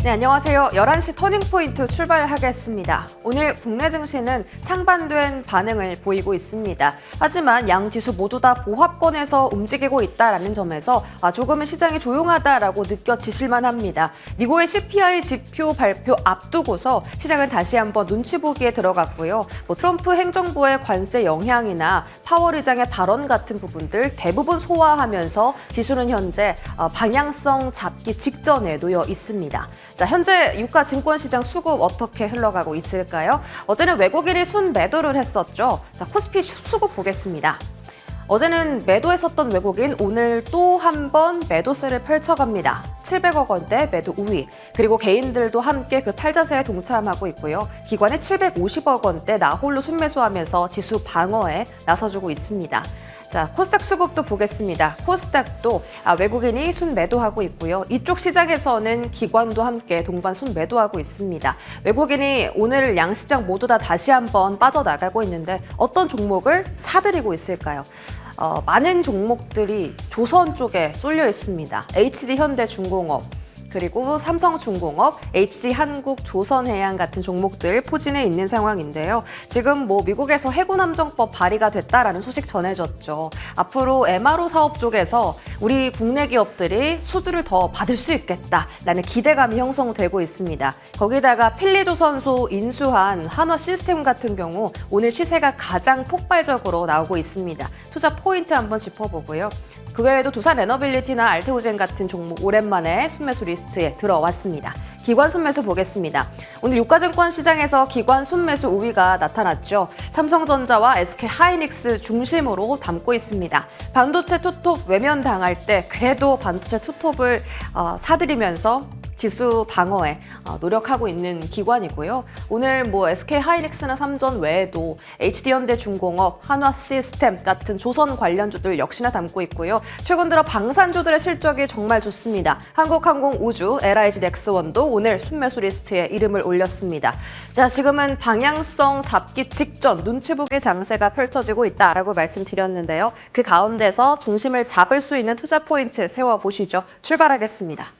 네, 안녕하세요. 11시 터닝포인트 출발하겠습니다. 오늘 국내 증시는 상반된 반응을 보이고 있습니다. 하지만 양 지수 모두 다 보합권에서 움직이고 있다는 점에서 조금은 시장이 조용하다라고 느껴지실만 합니다. 미국의 CPI 지표 발표 앞두고서 시장은 다시 한번 눈치 보기에 들어갔고요. 트럼프 행정부의 관세 영향이나 파월 의장의 발언 같은 부분들 대부분 소화하면서 지수는 현재 방향성 잡기 직전에 놓여 있습니다. 자, 현재 유가 증권시장 수급 어떻게 흘러가고 있을까요? 어제는 외국인이 순매도를 했었죠. 자, 코스피 수급 보겠습니다. 어제는 매도했었던 외국인 오늘 또 한 번 매도세를 펼쳐갑니다. 700억 원대 매도 우위, 그리고 개인들도 함께 그 탈자세에 동참하고 있고요. 기관이 750억 원대 나홀로 순매수하면서 지수 방어에 나서주고 있습니다. 자, 코스닥 수급도 보겠습니다. 코스닥도 외국인이 순매도하고 있고요. 이쪽 시장에서는 기관도 함께 동반 순매도하고 있습니다. 외국인이 오늘 양시장 모두 다 다시 한번 빠져나가고 있는데 어떤 종목을 사들이고 있을까요? 많은 종목들이 조선 쪽에 쏠려 있습니다. HD현대중공업, 그리고 삼성중공업, HD한국조선해양 같은 종목들 포진해 있는 상황인데요. 지금 미국에서 해군함정법 발의가 됐다라는 소식 전해졌죠. 앞으로 MRO 사업 쪽에서 우리 국내 기업들이 수주를 더 받을 수 있겠다라는 기대감이 형성되고 있습니다. 거기다가 필리조선소 인수한 한화시스템 같은 경우 오늘 시세가 가장 폭발적으로 나오고 있습니다. 투자 포인트 한번 짚어보고요. 그 외에도 두산에너빌리티나 알테오젠 같은 종목 오랜만에 순매수 리스트에 들어왔습니다. 기관 순매수 보겠습니다. 오늘 유가증권 시장에서 기관 순매수 우위가 나타났죠. 삼성전자와 SK하이닉스 중심으로 담고 있습니다. 반도체 투톱 외면당할 때 그래도 반도체 투톱을 사들이면서 지수 방어에 노력하고 있는 기관이고요. 오늘 SK하이닉스나 삼전 외에도 HD현대중공업, 한화시스템 같은 조선 관련주들 역시나 담고 있고요. 최근 들어 방산주들의 실적이 정말 좋습니다. 한국항공우주, LIG넥스원도 오늘 순매수 리스트에 이름을 올렸습니다. 자, 지금은 방향성 잡기 직전 눈치 보기 장세가 펼쳐지고 있다라고 말씀드렸는데요. 그 가운데서 중심을 잡을 수 있는 투자 포인트 세워보시죠. 출발하겠습니다.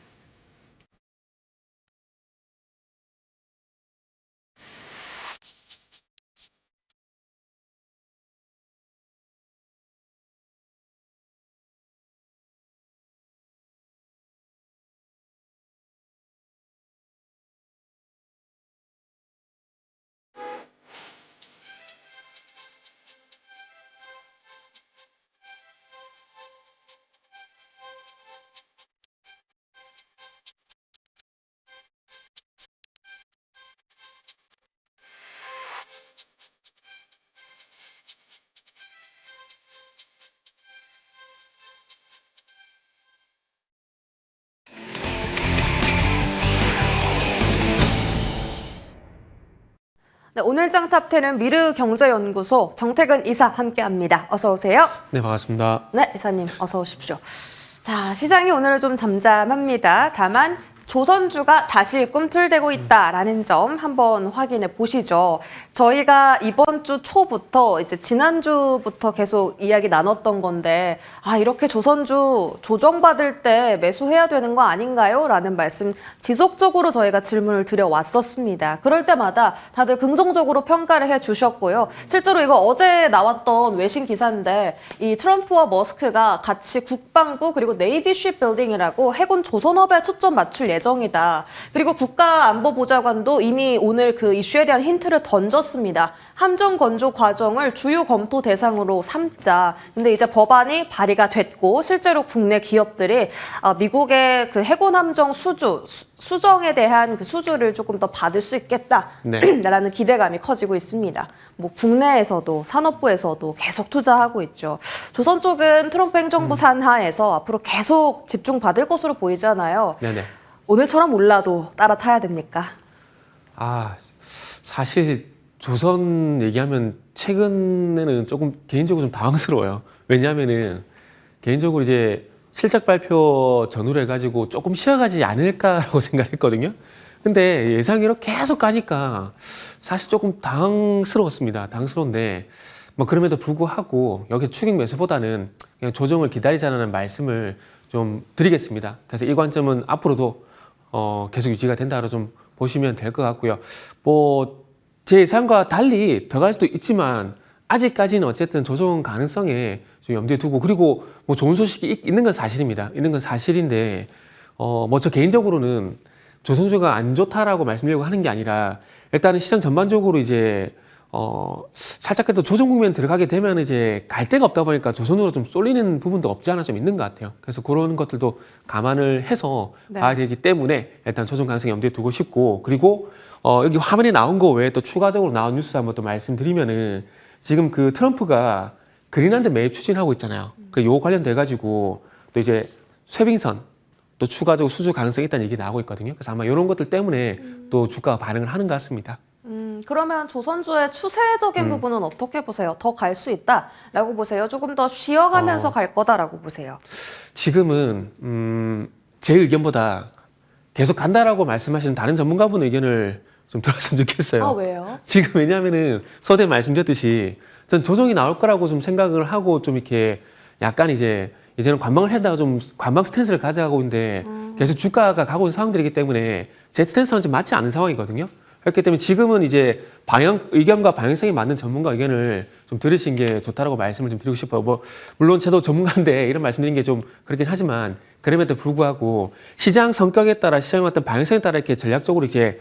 네, 오늘 장 탑10은 미르경제연구소 정태근 이사 함께합니다. 어서 오세요. 네, 반갑습니다. 네, 이사님 어서 오십시오. 자, 시장이 오늘은 좀 잠잠합니다. 다만 조선주가 다시 꿈틀대고 있다라는 점 한번 확인해 보시죠. 저희가 이번 주 초부터 이제 지난주부터 계속 이야기 나눴던 건데 이렇게 조선주 조정받을 때 매수해야 되는 거 아닌가요? 라는 말씀 지속적으로 저희가 질문을 드려왔었습니다. 그럴 때마다 다들 긍정적으로 평가를 해주셨고요. 실제로 이거 어제 나왔던 외신 기사인데 이 트럼프와 머스크가 같이 국방부 그리고 네이비 쉽빌딩이라고 해군 조선업에 초점 맞출 예정이다. 그리고 국가안보보좌관도 이미 오늘 그 이슈에 대한 힌트를 던졌습니다. 함정 건조 과정을 주요 검토 대상으로 삼자. 근데 이제 법안이 발의가 됐고 실제로 국내 기업들이 미국의 그 해군 함정 수정에 대한 그 수주를 조금 더 받을 수 있겠다라는 기대감이 커지고 있습니다. 국내에서도 산업부에서도 계속 투자하고 있죠. 조선 쪽은 트럼프 행정부 산하에서 앞으로 계속 집중받을 것으로 보이잖아요. 네네. 오늘처럼 올라도 따라타야 됩니까? 사실 조선 얘기하면 최근에는 조금 개인적으로 좀 당황스러워요. 왜냐하면은 개인적으로 이제 실적 발표 전후로 해가지고 조금 쉬어가지 않을까라고 생각했거든요. 근데 예상외로 계속 가니까 사실 조금 당황스러웠습니다. 당황스러운데 그럼에도 불구하고 여기 추격 매수보다는 그냥 조정을 기다리자는 말씀을 좀 드리겠습니다. 그래서 이 관점은 앞으로도 계속 유지가 된다로 좀 보시면 될 것 같고요. 뭐 제 예상과 달리 더 갈 수도 있지만 아직까지는 어쨌든 조정 가능성에 좀 염두에 두고, 그리고 뭐 좋은 소식이 있는 건 사실입니다. 있는 건 사실인데 뭐 저 개인적으로는 조선주가 안 좋다라고 말씀드리려고 하는 게 아니라, 일단은 시장 전반적으로 이제 살짝 그래도 조정 국면 들어가게 되면 이제 갈 데가 없다 보니까 조선으로 좀 쏠리는 부분도 없지 않아 좀 있는 것 같아요. 그래서 그런 것들도 감안을 해서 네. 봐야 되기 때문에 일단 조정 가능성 염두에 두고 싶고, 그리고 여기 화면에 나온 거 외에 또 추가적으로 나온 뉴스 한번 또 말씀드리면은, 지금 그 트럼프가 그린란드 매입 추진하고 있잖아요. 그 요 관련돼 가지고 또 이제 쇄빙선 또 추가적으로 수주 가능성이 있다는 얘기 나오고 있거든요. 그래서 아마 이런 것들 때문에 또 주가가 반응을 하는 것 같습니다. 그러면 조선주의 추세적인 부분은 어떻게 보세요? 더 갈 수 있다라고 보세요? 조금 더 쉬어가면서 갈 거다라고 보세요? 지금은 제 의견보다 계속 간다라고 말씀하시는 다른 전문가분 의견을 좀 들었으면 좋겠어요. 아, 왜요? 지금 왜냐하면은 서대 말씀드렸듯이 전 조정이 나올 거라고 좀 생각을 하고 좀 이렇게 약간 이제는 관망을 해다가 좀 관망 스탠스를 가져가고 있는데 계속 주가가 가고 있는 상황들이기 때문에 제 스탠스와는 좀 맞지 않은 상황이거든요. 그렇기 때문에 지금은 이제 의견과 방향성이 맞는 전문가 의견을 좀 들으신 게 좋다라고 말씀을 좀 드리고 싶어요. 뭐 물론 저도 전문가인데 이런 말씀드린 게 좀 그렇긴 하지만, 그럼에도 불구하고 시장 성격에 따라, 시장의 어떤 방향성에 따라 이렇게 전략적으로 이제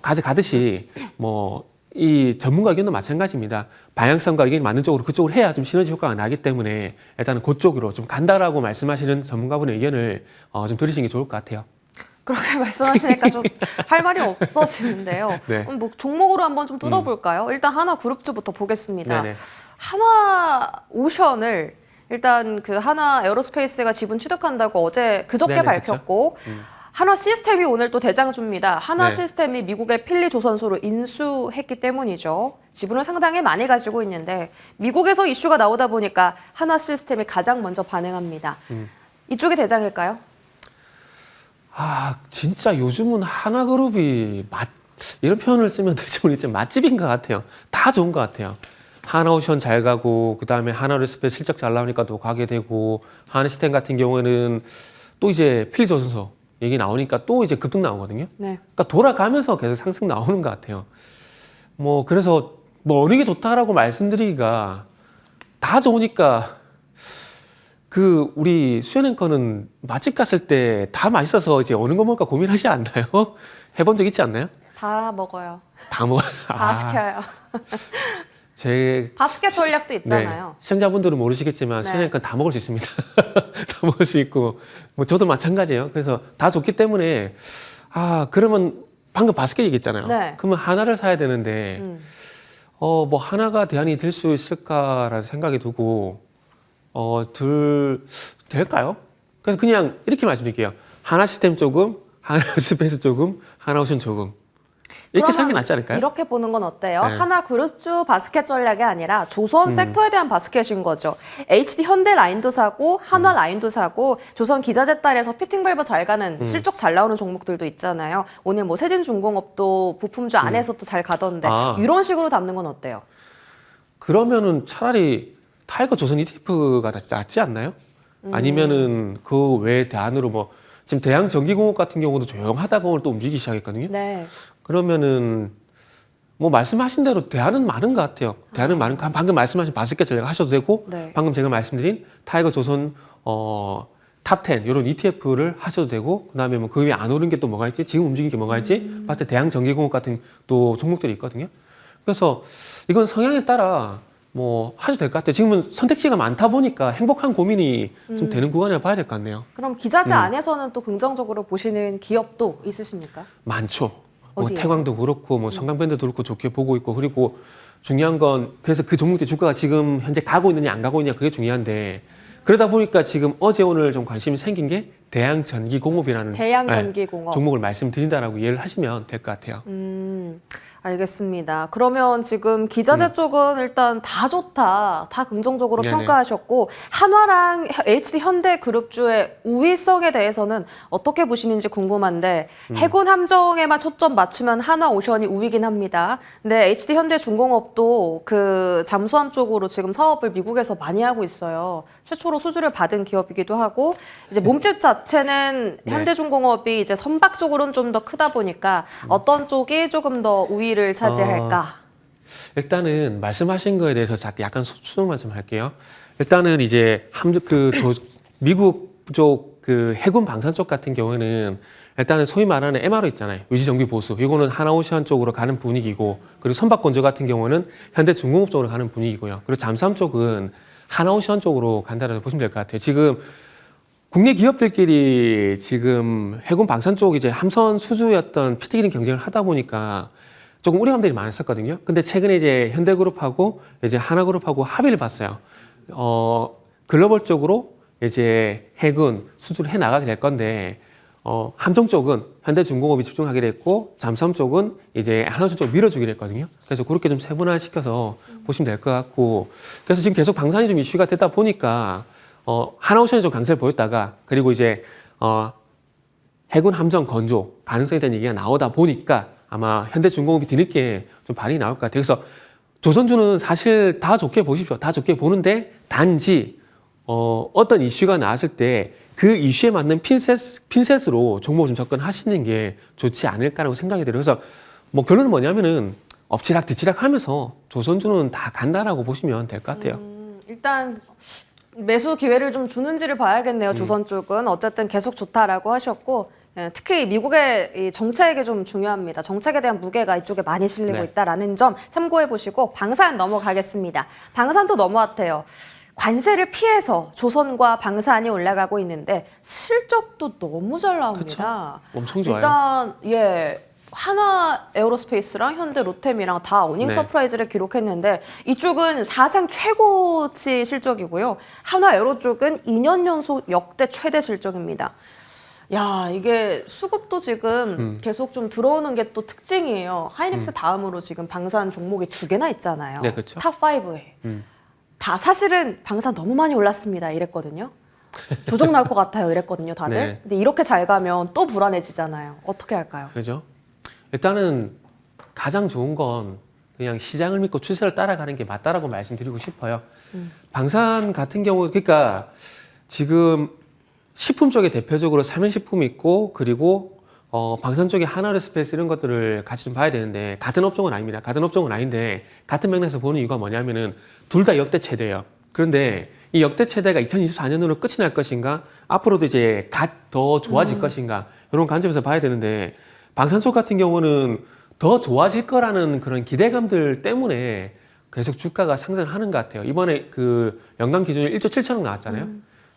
가져가듯이 뭐 이 전문가 의견도 마찬가지입니다. 방향성과 의견이 맞는 쪽으로 그쪽으로 해야 좀 시너지 효과가 나기 때문에 일단은 그쪽으로 좀 간다라고 말씀하시는 전문가분의 의견을 좀 들으시는 게 좋을 것 같아요. 그렇게 말씀하시니까 좀 할 말이 없어지는데요. 네. 그럼 뭐 종목으로 한번 좀 뜯어볼까요? 일단 하나그룹주부터 보겠습니다. 네네. 하나오션을 일단 그 하나 에어로스페이스가 지분 취득한다고 그저께 네네, 밝혔고, 하나 시스템이 오늘 또 대장주입니다. 하나 네. 시스템이 미국의 필리 조선소를 인수했기 때문이죠. 지분을 상당히 많이 가지고 있는데 미국에서 이슈가 나오다 보니까 하나 시스템이 가장 먼저 반응합니다. 이쪽이 대장일까요? 진짜 요즘은 하나그룹이 이런 표현을 쓰면 될지 모르겠지만 맛집인 것 같아요. 다 좋은 것 같아요. 하나오션 잘 가고, 그 다음에 하나에어로스페이스 실적 잘 나오니까 또 가게 되고, 하나시스템 같은 경우에는 또 이제 필리조선소 얘기 나오니까 또 이제 급등 나오거든요. 네. 그러니까 돌아가면서 계속 상승 나오는 것 같아요. 뭐 그래서 뭐 어느 게 좋다라고 말씀드리기가, 다 좋으니까 그 우리 수연 앵커는 맛집 갔을 때 다 맛있어서 이제 어느 거 먹을까 고민하지 않나요? 해본 적 있지 않나요? 다 먹어요. 다 먹어. 다 시켜요. 제 바스켓 전략도 있잖아요. 네, 시청자분들은 모르시겠지만 네. 수연 앵커는 다 먹을 수 있습니다. 다 먹을 수 있고, 뭐 저도 마찬가지예요. 그래서 다 좋기 때문에 그러면 방금 바스켓 얘기했잖아요. 네. 그러면 하나를 사야 되는데 뭐 하나가 대안이 될 수 있을까라는 생각이 두고 될까요? 그래서 그냥 이렇게 말씀드릴게요. 하나 시스템 조금, 하나 스페이스 조금, 하나오션 조금. 이렇게 사는 게 낫지 않을까요? 이렇게 보는 건 어때요? 네. 하나 그룹주 바스켓 전략이 아니라 조선 섹터에 대한 바스켓인 거죠. HD 현대 라인도 사고, 한화 라인도 사고, 조선 기자재단에서 피팅 밸브 잘 가는 실적 잘 나오는 종목들도 있잖아요. 오늘 뭐 세진중공업도 부품주 안에서 또 잘 가던데 이런 식으로 담는 건 어때요? 그러면은 차라리 타이거 조선 ETF가 낫지 않나요? 아니면은 그 외에 대안으로 뭐 지금 대양전기공업 같은 경우도 조용하다가 오늘 또 움직이기 시작했거든요. 네. 그러면은 뭐 말씀하신 대로 대안은 많은 것 같아요. 대안은 많은 거, 방금 말씀하신 바스켓 전략 하셔도 되고, 네. 방금 제가 말씀드린 타이거 조선 탑10 이런 ETF를 하셔도 되고, 그다음에 뭐 그 위에 안 오른 게 또 뭐가 있지? 지금 움직이는 게 뭐가 있지? 봤을 때 대양전기공업 같은 또 종목들이 있거든요. 그래서 이건 성향에 따라 뭐 하셔도 될 것 같아요. 지금은 선택지가 많다 보니까 행복한 고민이 좀 되는 구간이라 봐야 될 것 같네요. 그럼 기자재 안에서는 또 긍정적으로 보시는 기업도 있으십니까? 많죠. 뭐 어디예요? 태광도 그렇고 뭐 성강밴드도 그렇고 좋게 보고 있고, 그리고 중요한 건 그래서 그 종목들 주가가 지금 현재 가고 있느냐 안 가고 있느냐 그게 중요한데, 그러다 보니까 지금 어제 오늘 좀 관심이 생긴 게 대양전기공업이라는 대양전기공업. 종목을 말씀드린다라고 이해를 하시면 될 것 같아요. 알겠습니다. 그러면 지금 기자재 쪽은 일단 다 좋다, 다 긍정적으로 네네. 평가하셨고 한화랑 HD 현대그룹주의 우위성에 대해서는 어떻게 보시는지 궁금한데 해군 함정에만 초점 맞추면 한화오션이 우위긴 합니다. 근데 HD 현대중공업도 그 잠수함 쪽으로 지금 사업을 미국에서 많이 하고 있어요. 최초로 수주를 받은 기업이기도 하고 이제 몸집 자체는 네. 현대중공업이 이제 선박 쪽으로는 좀 더 크다 보니까 어떤 쪽이 조금 더 우위를 차지할까? 일단은 말씀하신 거에 대해서 약간 수정만 좀 할게요. 일단은 이제 미국 쪽 그 해군 방산 쪽 같은 경우에는 일단은 소위 말하는 MRO 있잖아요. 유지 정비 보수. 이거는 하나오션 쪽으로 가는 분위기고, 그리고 선박 건조 같은 경우는 현대중공업 쪽으로 가는 분위기고요. 그리고 잠수함 쪽은 하나오션 쪽으로 간다라고 보시면 될 것 같아요. 지금 국내 기업들끼리 지금 해군 방산 쪽 이제 함선 수주였던 피튀기름 경쟁을 하다 보니까 조금 우려감들이 많았었거든요. 근데 최근에 이제 현대그룹하고 이제 하나그룹하고 합의를 봤어요. 글로벌적으로 이제 해군 수주를 해 나가게 될 건데, 함정 쪽은 현대중공업이 집중하기로 했고, 잠수함 쪽은 이제 하나오션 쪽으로 밀어주기로 했거든요. 그래서 그렇게 좀 세분화시켜서 보시면 될 것 같고, 그래서 지금 계속 방산이 좀 이슈가 되다 보니까, 하나오션이 좀 강세를 보였다가, 그리고 이제, 해군 함정 건조 가능성에 대한 얘기가 나오다 보니까 아마 현대중공업이 뒤늦게 좀 반응이 나올 것 같아요. 그래서 조선주는 사실 다 좋게 보십시오. 다 좋게 보는데 단지 어떤 이슈가 나왔을 때 그 이슈에 맞는 핀셋으로 종목을 좀 접근하시는 게 좋지 않을까라고 생각이 들어요. 그래서 뭐 결론은 뭐냐면은 엎치락 뒤치락 하면서 조선주는 다 간다라고 보시면 될 것 같아요. 일단 매수 기회를 좀 주는지를 봐야겠네요. 조선 쪽은 어쨌든 계속 좋다라고 하셨고 특히 미국의 이 정책이 좀 중요합니다. 정책에 대한 무게가 이쪽에 많이 실리고 네. 있다라는 점 참고해 보시고 방산 넘어가겠습니다. 방산도 너무핫해요. 관세를 피해서 조선과 방산이 올라가고 있는데 실적도 너무 잘 나옵니다. 엄청 좋아요. 일단 하나 에어로스페이스랑 현대 로템이랑 다 어닝 네. 서프라이즈를 기록했는데 이쪽은 사상 최고치 실적이고요. 하나 에어로 쪽은 2년 연속 역대 최대 실적입니다. 야, 이게 수급도 지금 계속 좀 들어오는 게 또 특징이에요. 하이닉스 다음으로 지금 방산 종목이 2개나 있잖아요. 네, 그렇죠. 탑5에. 다 사실은 방산 너무 많이 올랐습니다. 이랬거든요. 조정 나올 것 같아요. 이랬거든요. 다들. 네. 근데 이렇게 잘 가면 또 불안해지잖아요. 어떻게 할까요? 그죠? 일단은 가장 좋은 건 그냥 시장을 믿고 추세를 따라가는 게 맞다라고 말씀드리고 싶어요. 방산 같은 경우, 그러니까 지금 식품 쪽에 대표적으로 삼연식품이 있고, 그리고 방산 쪽에 하나에어스페이스 이런 것들을 같이 좀 봐야 되는데, 같은 업종은 아닙니다. 같은 업종은 아닌데 같은 맥락에서 보는 이유가 뭐냐면은 둘 다 역대 최대예요. 그런데 이 역대 최대가 2024년으로 끝이 날 것인가, 앞으로도 이제 더 좋아질 것인가, 이런 관점에서 봐야 되는데, 방산 쪽 같은 경우는 더 좋아질 거라는 그런 기대감들 때문에 계속 주가가 상승하는 것 같아요. 이번에 그 연간 기준이 1조 7천억 나왔잖아요.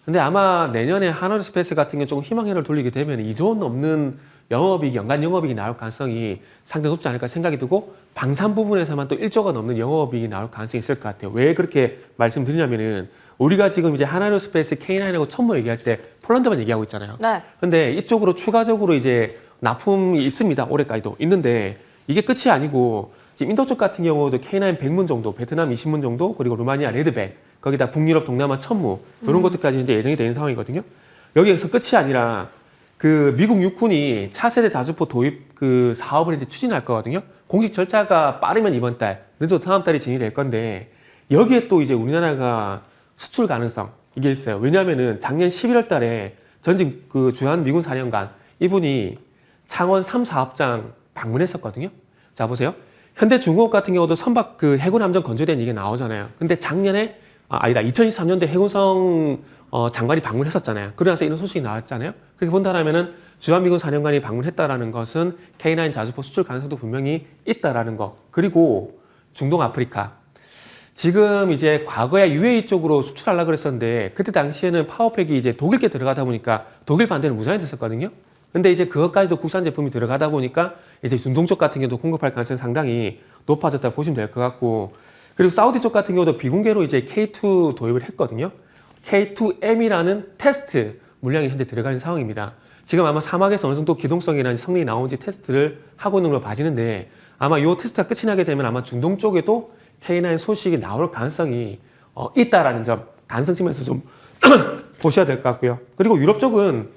근데 아마 내년에 하나스페이스 같은 경우 조금 희망회를 돌리게 되면 2조 원 넘는 영업이익, 연간 영업이익이 나올 가능성이 상당히 높지 않을까 생각이 들고, 방산 부분에서만 또 1조가 넘는 영업이익이 나올 가능성이 있을 것 같아요. 왜 그렇게 말씀드리냐면은, 우리가 지금 이제 하나에어스페이스 K9하고 천모 얘기할 때 폴란드만 얘기하고 있잖아요. 네. 근데 이쪽으로 추가적으로 이제 납품이 있습니다. 올해까지도 있는데, 이게 끝이 아니고 지금 인도 쪽 같은 경우도 K9 100문 정도, 베트남 20문 정도, 그리고 루마니아 레드백, 거기다 북유럽 동남아 천무, 이런 것들까지 이제 예정이 되는 상황이거든요. 여기에서 끝이 아니라 그 미국 육군이 차세대 자주포 도입 그 사업을 이제 추진할 거거든요. 공식 절차가 빠르면 이번 달, 늦어도 다음 달에 진행이 될 건데, 여기에 또 이제 우리나라가 수출 가능성 이게 있어요. 왜냐하면은 작년 11월 달에 전직 그 주한 미군 사령관 이분이 창원 3 사업장 방문했었거든요. 자, 보세요. 현대중공업 같은 경우도 선박 그 해군 함정 건조된 얘기 나오잖아요. 근데 작년에 2023년도에 해군성 장관이 방문했었잖아요. 그러면서 이런 소식이 나왔잖아요. 그렇게 본다라면은 주한미군 사령관이 방문했다라는 것은 K9 자주포 수출 가능성도 분명히 있다라는 거. 그리고 중동 아프리카. 지금 이제 과거에 UAE 쪽으로 수출하려고 그랬었는데, 그때 당시에는 파워팩이 이제 독일께 들어가다 보니까 독일 반대는 무산이 됐었거든요. 근데 이제 그것까지도 국산 제품이 들어가다 보니까 이제 중동 쪽 같은 경우도 공급할 가능성이 상당히 높아졌다 보시면 될 것 같고, 그리고 사우디 쪽 같은 경우도 비공개로 이제 K2 도입을 했거든요. K2M이라는 테스트 물량이 현재 들어가는 상황입니다. 지금 아마 사막에서 어느 정도 기동성이나 성능이 나오는지 테스트를 하고 있는 걸로 봐지는데, 아마 요 테스트가 끝이 나게 되면 아마 중동 쪽에도 K9 소식이 나올 가능성이 있다라는 점, 가능성 측면에서 좀 보셔야 될 것 같고요. 그리고 유럽 쪽은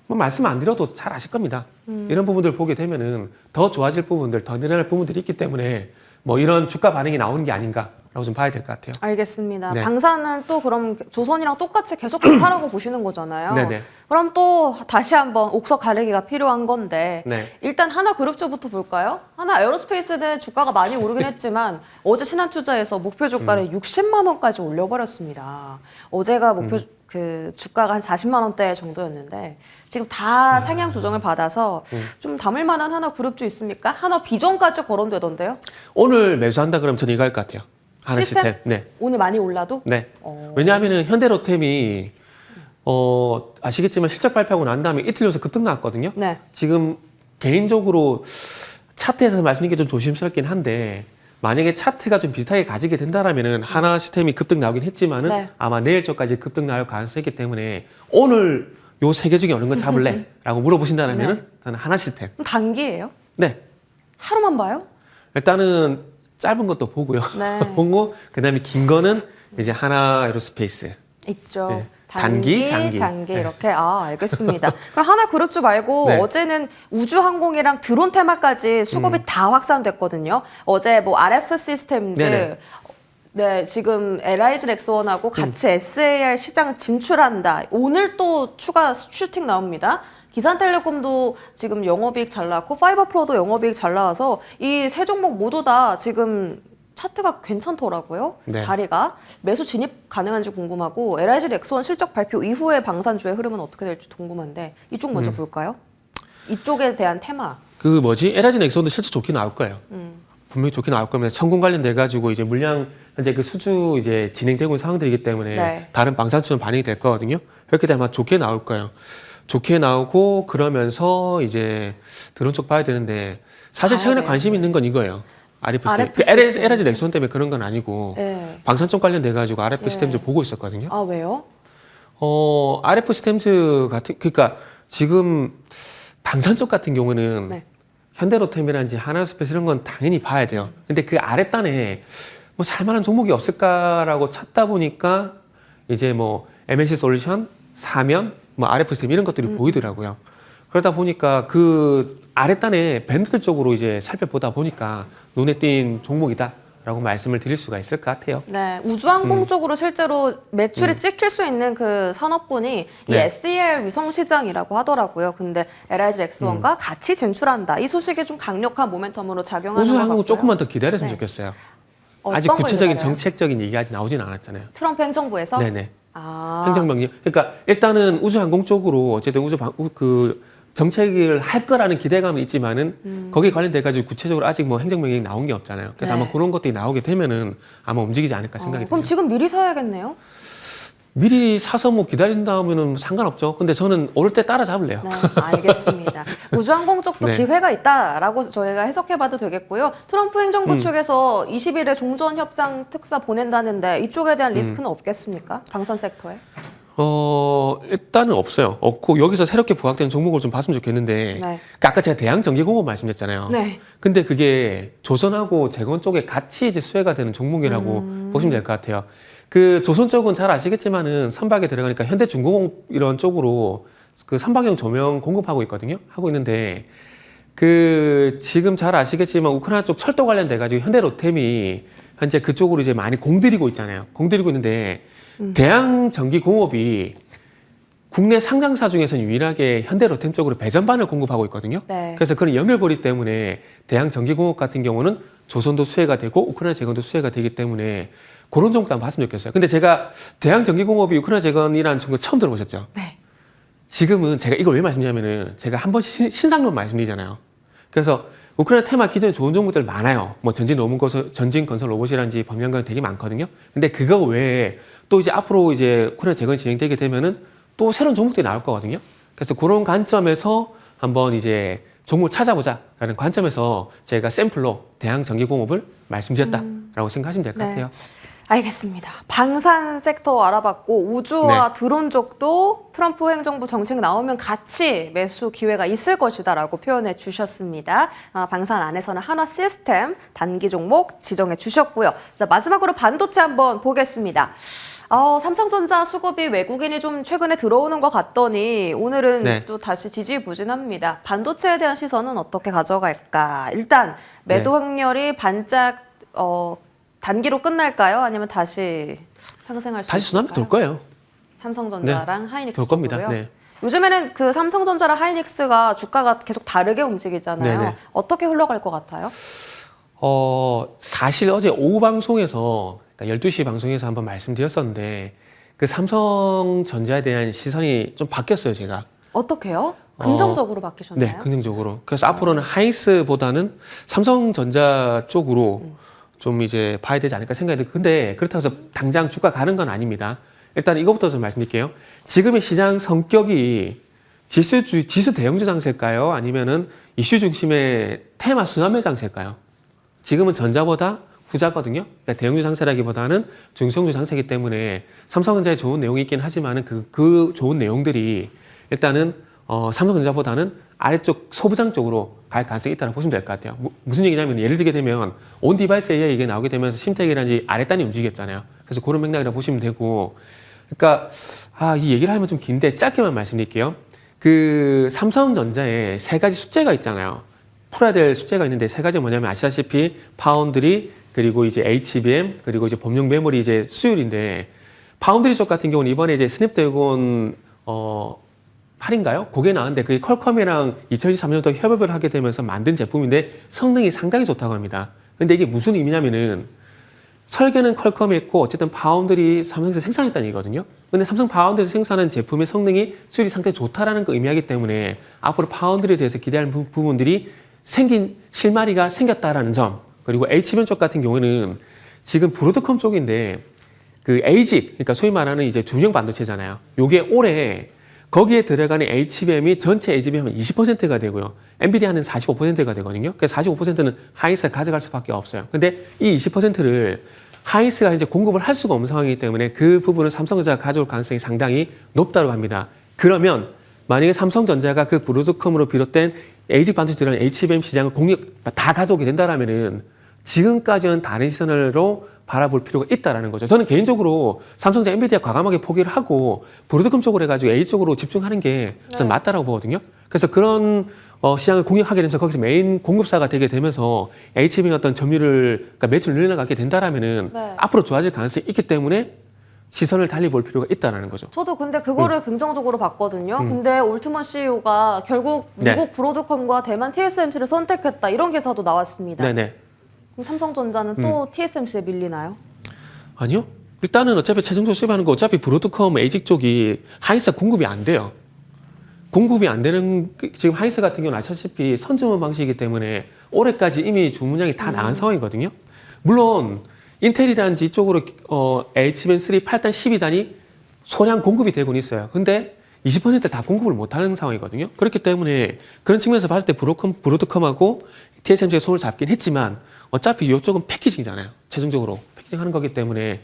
뭐 말씀 안 드려도 잘 아실 겁니다. 이런 부분들 보게 되면은 더 좋아질 부분들, 더 늘어날 부분들이 있기 때문에 뭐 이런 주가 반응이 나오는 게 아닌가라고 좀 봐야 될 것 같아요. 알겠습니다. 네. 방사는 또 그럼 조선이랑 똑같이 계속 좋다라고 보시는 거잖아요. 네네. 그럼 또 다시 한번 옥석 가리기가 필요한 건데 네. 일단 하나그룹주부터 볼까요? 하나 에어로스페이스는 주가가 많이 오르긴 했지만 어제 신한투자에서 목표 주가를 60만 원까지 올려버렸습니다. 어제가 목표 그 주가가 한 40만 원대 정도였는데 지금 다 상향 조정을 받아서 좀 담을 만한 하나그룹주 있습니까? 하나 비전까지 거론되던데요. 오늘 매수한다 그러면 저는 이거 할 것 같아요. 하나 시스템. 네. 오늘 많이 올라도? 네. 왜냐하면은 현대로템이 아시겠지만 실적 발표하고 난 다음에 이틀 연속 급등 나왔거든요. 네. 지금 개인적으로 차트에서 말씀드리는 게 좀 조심스럽긴 한데 만약에 차트가 좀 비슷하게 가지게 된다라면은 하나 시스템이 급등 나오긴 했지만은 네. 아마 내일 저까지 급등 나올 가능성이 있기 때문에 오늘 요 세 개 중에 어느 거 잡을래? 라고 물어보신다면은 저는 하나 시스템. 그럼 단기예요? 네. 하루만 봐요? 일단은 짧은 것도 보고요. 네. 보고 그다음에 긴 거는 이제 하나 에어로스페이스. 있죠. 네. 단기, 단기, 장기. 네. 이렇게. 알겠습니다. 그럼 하나그룹주 말고 네. 어제는 우주항공이랑 드론 테마까지 수급이 다 확산됐거든요. 어제 뭐 RF 시스템즈, 네네. 네, 지금 LIG 렉스원하고 같이 SAR 시장 진출한다. 오늘 또 추가 슈팅 나옵니다. 기산텔레콤도 지금 영업이익 잘 나왔고 파이버프로도 영업이익 잘 나와서 이 세 종목 모두 다 지금 차트가 괜찮더라고요. 네. 자리가. 매수 진입 가능한지 궁금하고 LIG 렉스원 실적 발표 이후에 방산주의 흐름은 어떻게 될지 궁금한데 이쪽 먼저 볼까요? 이쪽에 대한 테마. LIG 넥슨도 실제 좋게 나올 거예요. 분명히 좋게 나올 겁니다. 천공 관련돼 가지고 이제 물량 현재 그 수주 이제 진행되고 있는 상황들이기 때문에 네. 다른 방산주는 반영이 될 거거든요. 그렇게 되면 아마 좋게 나올 거예요. 좋게 나오고 그러면서 이제 드론 쪽 봐야 되는데 사실 최근에 네. 관심 있는 건 이거예요. RF 시스템. RF 시스템. LIG 넥슨 때문에 그런 건 아니고 네. 방산 쪽 관련돼 가지고 RF 네. 시스템즈 보고 있었거든요. 아, 왜요? RF 시스템즈 같은 그러니까 지금 방산 쪽 같은 경우는 네. 현대로템이라든지 하나스페이스 이런 건 당연히 봐야 돼요. 근데 그 아랫단에 뭐 살만한 종목이 없을까라고 찾다 보니까 이제 뭐 MNC 솔루션, 사면, 뭐 RF 시스템 이런 것들이 보이더라고요. 그러다 보니까 그 아랫단에 밴드들 쪽으로 이제 살펴보다 보니까 눈에 띈 종목이다라고 말씀을 드릴 수가 있을 것 같아요. 네, 우주항공 쪽으로 실제로 매출이 찍힐 수 있는 그 산업군이 이 네. SEL 위성 시장이라고 하더라고요. 근데 LIG 렉스원과 같이 진출한다. 이 소식이 좀 강력한 모멘텀으로 작용하는 것 같고요. 우주항공 조금만 더 기다렸으면 네. 좋겠어요. 어떤 아직 걸 구체적인 기다려요? 정책적인 얘기가 아직 나오진 않았잖아요. 트럼프 행정부에서? 네네. 아, 행정명령. 그러니까 일단은 우주항공 쪽으로 어쨌든 그 정책을 할 거라는 기대감은 있지만은 거기에 관련돼 가지고 구체적으로 아직 뭐 행정명령이 나온 게 없잖아요. 그래서 네. 아마 그런 것들이 나오게 되면은 아마 움직이지 않을까 생각이 그럼 듭니다. 지금 미리 사야겠네요? 미리 사서 뭐 기다린다면은 상관없죠. 근데 저는 오를 때 따라잡을래요. 네, 알겠습니다. 우주항공 쪽도 네. 기회가 있다라고 저희가 해석해봐도 되겠고요. 트럼프 행정부 측에서 20일에 종전협상 특사 보낸다는데 이쪽에 대한 리스크는 없겠습니까? 방산 섹터에? 일단은 없어요. 없고 여기서 새롭게 부각되는 종목을 좀 봤으면 좋겠는데 네. 그러니까 아까 제가 대양전기공업 말씀드렸잖아요. 네. 근데 그게 조선하고 재건 쪽에 같이 이제 수혜가 되는 종목이라고 보시면 될 것 같아요. 그 조선 쪽은 잘 아시겠지만은 선박에 들어가니까 현대중공업 이런 쪽으로 그 선박용 조명 공급하고 있거든요. 하고 있는데 그 지금 잘 아시겠지만 우크라이나 쪽 철도 관련돼 가지고 현대로템이 현재 그쪽으로 이제 많이 공들이고 있잖아요. 공들이고 있는데 대양전기공업이 국내 상장사 중에서는 유일하게 현대로템 쪽으로 배전반을 공급하고 있거든요. 네. 그래서 그런 연결고리 때문에 대양전기공업 같은 경우는 조선도 수혜가 되고 우크라이나 재건도 수혜가 되기 때문에 그런 종목도 한번 봤으면 좋겠어요. 근데 제가 대양전기공업이 우크라이나 재건이라는 종목 처음 들어보셨죠? 네. 지금은 제가 이걸 왜 말씀드리냐면은 제가 한 번씩 신상론 말씀드리잖아요. 그래서 우크라이나 테마 기존에 좋은 종목들 많아요. 뭐 전진 건설 로봇이라든지 범양관 되게 많거든요. 근데 그거 외에 또 이제 앞으로 이제 우크라이나 재건이 진행되게 되면은 또 새로운 종목들이 나올 거거든요. 그래서 그런 관점에서 한번 이제 종목을 찾아보자라는 관점에서 제가 샘플로 대양전기공업을 말씀드렸다라고 생각하시면 될 것 네. 같아요. 알겠습니다. 방산 섹터 알아봤고 우주와 드론 쪽도 트럼프 행정부 정책 나오면 같이 매수 기회가 있을 것이다라고 표현해 주셨습니다. 방산 안에서는 한화 시스템 단기 종목 지정해 주셨고요. 자, 마지막으로 반도체 한번 보겠습니다. 삼성전자 수급이 외국인이 좀 최근에 들어오는 것 같더니 오늘은 또 다시 지지부진합니다. 반도체에 대한 시선은 어떻게 가져갈까? 일단 매도 확률이 반짝 단기로 끝날까요? 아니면 다시 상승할 수 있을까요? 다시 쓰나미 돌 거예요. 삼성전자랑 하이닉스 돌 겁니다. 쪽으로요? 요즘에는 그 삼성전자랑 하이닉스가 주가가 계속 다르게 움직이잖아요. 어떻게 흘러갈 것 같아요? 사실 어제 오후 방송에서, 그러니까 12시 방송에서 한번 말씀드렸었는데, 그 삼성전자에 대한 시선이 좀 바뀌었어요, 제가. 어떻게요? 긍정적으로 바뀌셨나요? 네, 긍정적으로. 그래서 앞으로는 하이닉스보다는 삼성전자 쪽으로 좀 이제 봐야 되지 않을까 생각이 들고, 근데 그렇다고 해서 당장 주가 가는 건 아닙니다. 일단 이것부터 좀 말씀드릴게요. 지금의 시장 성격이 지수 대형주 장세일까요? 아니면은 이슈 중심의 테마 순환매 장세일까요? 지금은 전자보다 후자거든요. 그러니까 대형주 장세라기보다는 중소형주 장세이기 때문에 삼성전자에 좋은 내용이 있긴 하지만은 그 좋은 내용들이 일단은 삼성전자보다는 아래쪽 소부장 쪽으로 갈 가능성이 있다고 보시면 될 것 같아요. 무슨 얘기냐면 예를 들게 되면 온 디바이스 AI 이게 나오게 되면서 심택이라든지 아랫단이 움직였잖아요. 그래서 그런 맥락이라고 보시면 되고, 그러니까 이 얘기를 하면 좀 긴데 짧게만 말씀드릴게요. 그 삼성전자에 세 가지 숙제가 있잖아요. 풀어야 될 숙제가 있는데 세 가지가 뭐냐면 아시다시피 파운드리, 그리고 이제 HBM, 그리고 이제 범용 메모리 이제 수율인데, 파운드리 쪽 같은 경우는 이번에 이제 스냅드래곤 8인가요? 그게 나왔는데 그게 퀄컴이랑 2023년도 협업을 하게 되면서 만든 제품인데 성능이 상당히 좋다고 합니다. 근데 이게 무슨 의미냐면은 설계는 퀄컴이 했고 어쨌든 파운드리 삼성에서 생산했다는 얘기거든요. 근데 삼성 파운드리에서 생산한 제품의 성능이 수율이 상당히 좋다라는 거 의미하기 때문에 앞으로 파운드리에 대해서 기대하는 부분들이 생긴 실마리가 생겼다라는 점. 그리고 H변 쪽 같은 경우는 지금 브로드컴 쪽인데 그 ASIC, 그러니까 소위 말하는 이제 중형 반도체잖아요. 요게 올해 거기에 들어가는 HBM이 전체 HBM 한 20%가 되고요. 엔비디아는 45%가 되거든요. 그래서 45%는 하이닉스가 가져갈 수밖에 없어요. 근데 이 20%를 하이닉스가 이제 공급을 할 수가 없는 상황이기 때문에 그 부분을 삼성전자가 가져올 가능성이 상당히 높다고 합니다. 그러면 만약에 삼성전자가 그 브로드컴으로 비롯된 ASIC 반도체 들어가는 HBM 시장을 다 가져오게 된다라면은 지금까지는 다른 시선으로 바라볼 필요가 있다라는 거죠. 저는 개인적으로 삼성전자, 엔비디아 과감하게 포기를 하고 브로드컴 쪽으로 해가지고 A 쪽으로 집중하는 게 저는 맞다라고 보거든요. 그래서 그런 시장을 공략하게 되면서 거기서 메인 공급사가 되게 되면서 HBM 어떤 점유율을, 그러니까 매출을 늘려나가게 된다라면은 앞으로 좋아질 가능성이 있기 때문에 시선을 달리 볼 필요가 있다라는 거죠. 저도 근데 그거를 긍정적으로 봤거든요. 근데 올트먼 CEO가 결국 미국 브로드컴과 대만 TSMC를 선택했다 이런 기사도 나왔습니다. 네네. 그럼 삼성전자는 또 TSMC에 밀리나요? 아니요. 일단은 어차피 최종적으로 수입하는 거 어차피 브로드컴 에이직 쪽이 하이닉스 공급이 안 돼요. 공급이 안 되는 지금 하이닉스 같은 경우는 아시다시피 선주문 방식이기 때문에 올해까지 이미 주문량이 다 나간 상황이거든요. 물론 인텔이라든지 이쪽으로 HBM3 8단 12단이 소량 공급이 되고는 있어요. 근데 20% 다 공급을 못하는 상황이거든요. 그렇기 때문에 그런 측면에서 봤을 때 브로드컴하고 TSMC가 손을 잡긴 했지만 어차피 이쪽은 패키징이잖아요. 최종적으로 패키징하는 거기 때문에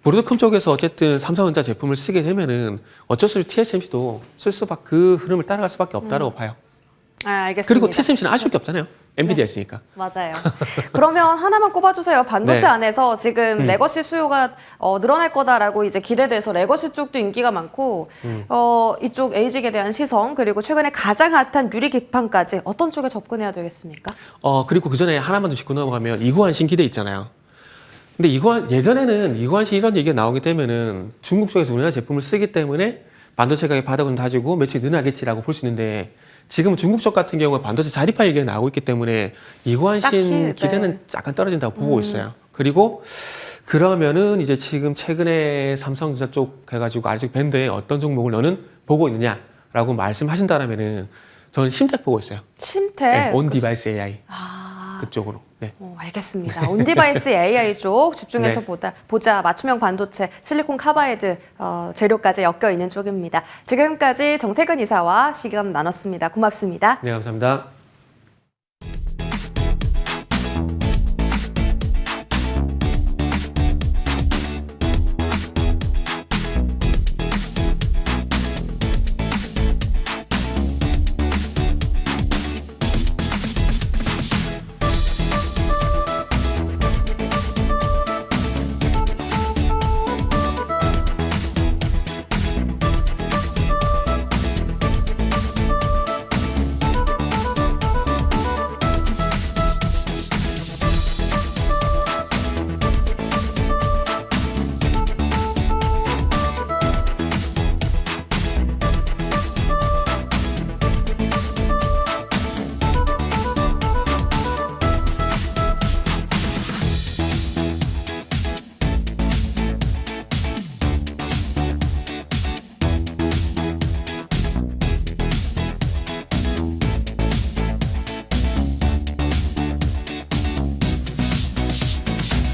브로드컴 쪽에서 어쨌든 삼성전자 제품을 쓰게 되면은 어쩔 수 없이 TSMC도 그 흐름을 따라갈 수밖에 없다고 봐요. 알겠습니다. 그리고 TSMC는 아쉬울 게 없잖아요. 엔비디아 있으니까. 맞아요. 그러면 하나만 꼽아주세요. 반도체 안에서 지금 레거시 수요가 늘어날 거다라고 이제 기대돼서 레거시 쪽도 인기가 많고 이쪽 에이직에 대한 시선 그리고 최근에 가장 핫한 유리 기판까지 어떤 쪽에 접근해야 되겠습니까? 그리고 그 전에 하나만 더 짚고 넘어가면 이구환 신기대 있잖아요. 근데 예전에는 이구환 씨 이런 얘기가 나오게 되면은 중국 쪽에서 우리나라 제품을 쓰기 때문에 반도체 가격 바닥은 다지고 매출이 늘어나겠지라고 볼 수 있는데 지금은 중국 쪽 같은 경우에 반도체 자립화 얘기가 나오고 있기 때문에 이구환 씨 기대는 약간 떨어진다고 보고 있어요. 그리고 그러면은 이제 지금 최근에 삼성전자 쪽 해가지고 아직 밴드에 어떤 종목을 너는 보고 있느냐라고 말씀하신다라면은 저는 심텍 보고 있어요. 심텍? 네, 온 디바이스 AI. 그쪽으로. 네. 알겠습니다. 온디바이스 AI 쪽 집중해서 보자. 맞춤형 반도체, 실리콘 카바이드 재료까지 엮여 있는 쪽입니다. 지금까지 정태근 이사와 시간 나눴습니다. 고맙습니다. 네, 감사합니다.